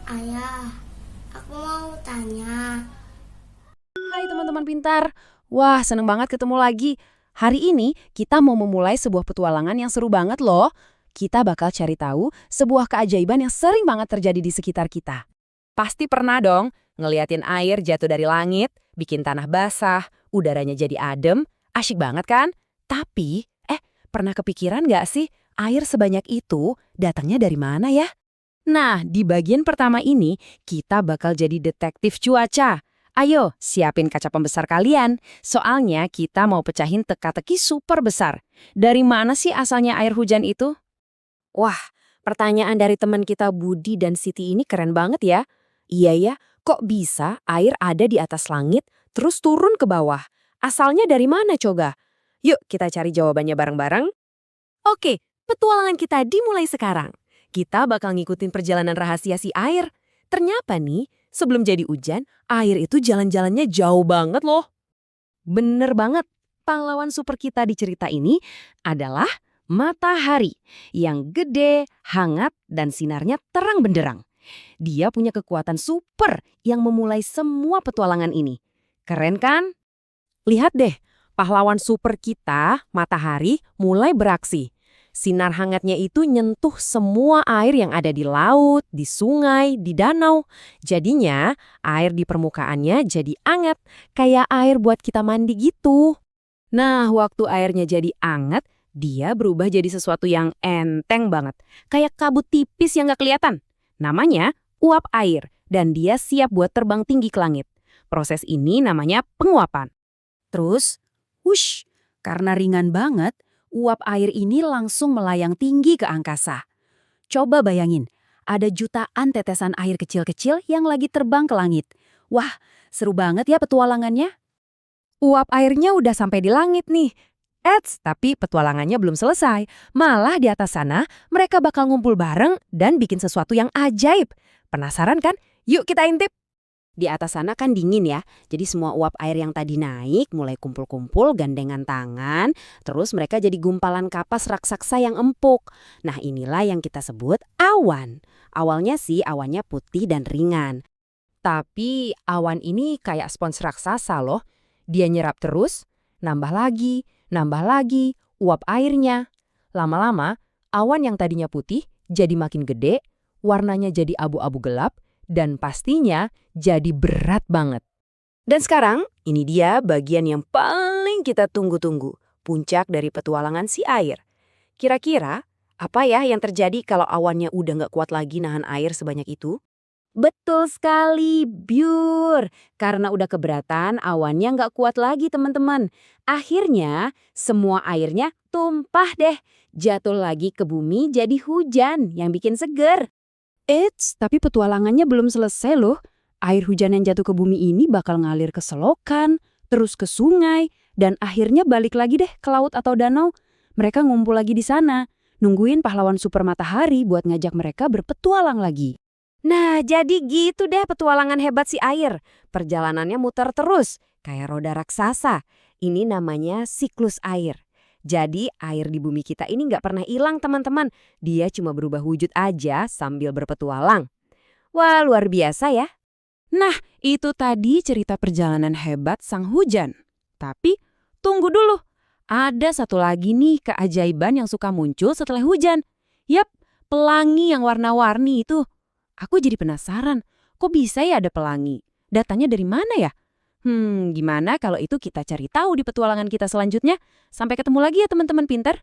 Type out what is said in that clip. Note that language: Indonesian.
Ayah, aku mau tanya. Hai teman-teman pintar. Wah, seneng banget ketemu lagi. Hari ini kita mau memulai sebuah petualangan yang seru banget loh. Kita bakal cari tahu sebuah keajaiban yang sering banget terjadi di sekitar kita. Pasti pernah dong ngeliatin air jatuh dari langit, bikin tanah basah, udaranya jadi adem, asyik banget kan? Tapi, pernah kepikiran nggak sih air sebanyak itu datangnya dari mana ya? Nah, di bagian pertama ini, kita bakal jadi detektif cuaca. Ayo, siapin kaca pembesar kalian. Soalnya kita mau pecahin teka-teki super besar. Dari mana sih asalnya air hujan itu? Wah, pertanyaan dari teman kita Budi dan Siti ini keren banget ya. Iya ya, kok bisa air ada di atas langit, terus turun ke bawah? Asalnya dari mana coba? Yuk kita cari jawabannya bareng-bareng. Oke, petualangan kita dimulai sekarang. Kita bakal ngikutin perjalanan rahasia si air. Ternyata nih, sebelum jadi hujan, air itu jalan-jalannya jauh banget loh. Bener banget, pahlawan super kita di cerita ini adalah matahari yang gede, hangat, dan sinarnya terang benderang. Dia punya kekuatan super yang memulai semua petualangan ini. Keren kan? Lihat deh, pahlawan super kita, matahari, mulai beraksi. Sinar hangatnya itu nyentuh semua air yang ada di laut, di sungai, di danau. Jadinya, air di permukaannya jadi anget, kayak air buat kita mandi gitu. Nah, waktu airnya jadi anget, dia berubah jadi sesuatu yang enteng banget. Kayak kabut tipis yang gak kelihatan. Namanya uap air, dan dia siap buat terbang tinggi ke langit. Proses ini namanya penguapan. Terus, wush, karena ringan banget, uap air ini langsung melayang tinggi ke angkasa. Coba bayangin, ada jutaan tetesan air kecil-kecil yang lagi terbang ke langit. Wah, seru banget ya petualangannya. Uap airnya udah sampai di langit nih. Tapi petualangannya belum selesai. Malah di atas sana, mereka bakal ngumpul bareng dan bikin sesuatu yang ajaib. Penasaran kan? Yuk kita intip. Di atas sana kan dingin ya, jadi semua uap air yang tadi naik mulai kumpul-kumpul gandengan tangan, terus mereka jadi gumpalan kapas raksasa yang empuk. Nah inilah yang kita sebut awan. Awalnya sih awannya putih dan ringan. Tapi awan ini kayak spons raksasa loh. Dia nyerap terus, nambah lagi uap airnya. Lama-lama, awan yang tadinya putih jadi makin gede, warnanya jadi abu-abu gelap, dan pastinya jadi berat banget. Dan sekarang, ini dia bagian yang paling kita tunggu-tunggu. Puncak dari petualangan si air. Kira-kira, apa ya yang terjadi kalau awannya udah nggak kuat lagi nahan air sebanyak itu? Betul sekali, Biur. Karena udah keberatan, awannya nggak kuat lagi teman-teman. Akhirnya, semua airnya tumpah deh. Jatuh lagi ke bumi jadi hujan yang bikin seger. Tapi petualangannya belum selesai loh. Air hujan yang jatuh ke bumi ini bakal ngalir ke selokan, terus ke sungai, dan akhirnya balik lagi deh ke laut atau danau. Mereka ngumpul lagi di sana, nungguin pahlawan super matahari buat ngajak mereka berpetualang lagi. Nah, jadi gitu deh petualangan hebat si air. Perjalanannya muter terus, kayak roda raksasa. Ini namanya siklus air. Jadi air di bumi kita ini nggak pernah hilang teman-teman. Dia cuma berubah wujud aja sambil berpetualang. Wah, luar biasa ya. Nah, itu tadi cerita perjalanan hebat sang hujan. Tapi, tunggu dulu. Ada satu lagi nih keajaiban yang suka muncul setelah hujan. Yap, pelangi yang warna-warni itu. Aku jadi penasaran, kok bisa ya ada pelangi? Datanya dari mana ya? Gimana kalau itu kita cari tahu di petualangan kita selanjutnya? Sampai ketemu lagi ya teman-teman pintar.